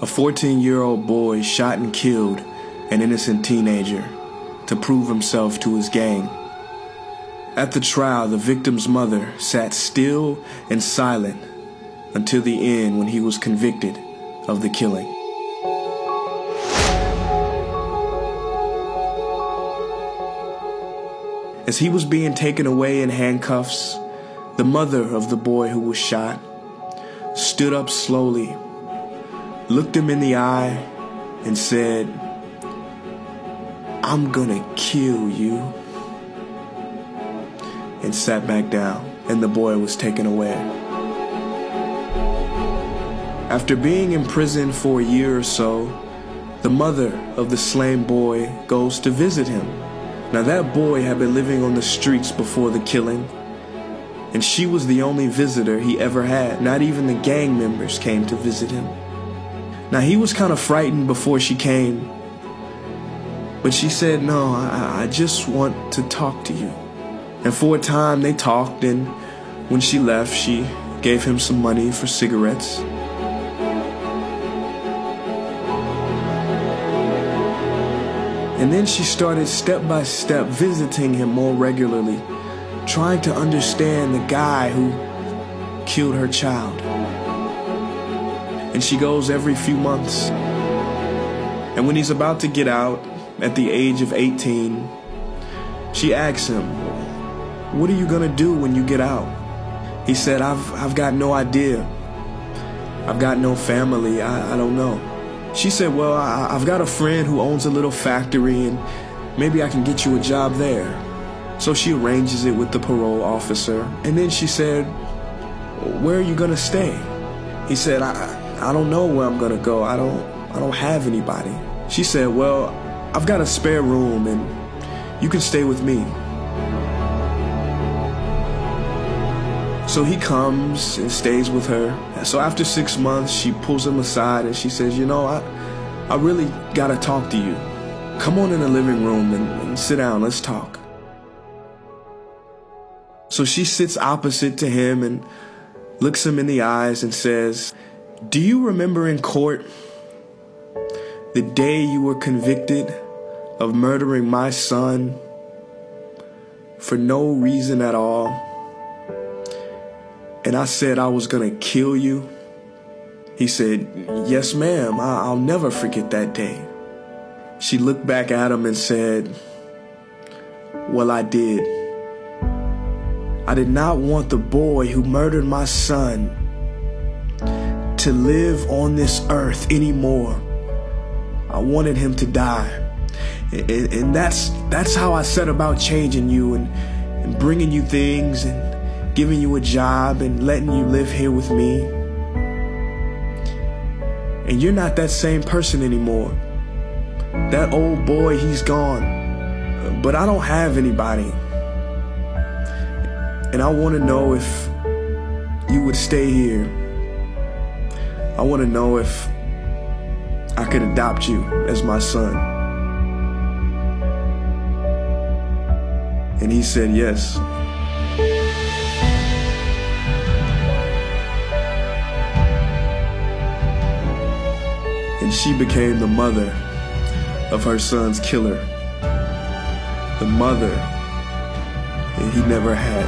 A 14-year-old boy shot and killed an innocent teenager to prove himself to his gang. At the trial, the victim's mother sat still and silent until the end when he was convicted of the killing. As he was being taken away in handcuffs, the mother of the boy who was shot stood up slowly, looked him in the eye, and said, "I'm gonna kill you," and sat back down, and the boy was taken away. After being in prison for a year or so, the mother of the slain boy goes to visit him. Now that boy had been living on the streets before the killing, and she was the only visitor he ever had. Not even the gang members came to visit him. Now he was kind of frightened before she came, but she said, "No, I just want to talk to you." And for a time they talked, and when she left, she gave him some money for cigarettes. And then she started step by step visiting him more regularly, trying to understand the guy who killed her child. And she goes every few months. And when he's about to get out at the age of 18, she asks him, "What are you gonna do when you get out?" He said, I've got no idea. I've got no family. I don't know." She said, "Well, I've got a friend who owns a little factory, and maybe I can get you a job there." So she arranges it with the parole officer. And then she said, "Where are you gonna stay?" He said, I don't know where I'm gonna go. I don't have anybody." She said, "Well, I've got a spare room, and you can stay with me." So he comes and stays with her. So after 6 months, she pulls him aside and she says, "You know, I really gotta talk to you. Come on in the living room and sit down, let's talk." So she sits opposite to him and looks him in the eyes and says, "Do you remember in court the day you were convicted of murdering my son for no reason at all? And I said I was gonna kill you?" He said, "Yes, ma'am, I'll never forget that day." She looked back at him and said, "Well, I did. I did not want the boy who murdered my son to live on this earth anymore. I wanted him to die. And that's how I set about changing you and bringing you things and giving you a job and letting you live here with me. And you're not that same person anymore. That old boy, he's gone. But I don't have anybody. And I want to know if you would stay here. I want to know if I could adopt you as my son." And he said yes. And she became the mother of her son's killer. The mother that he never had.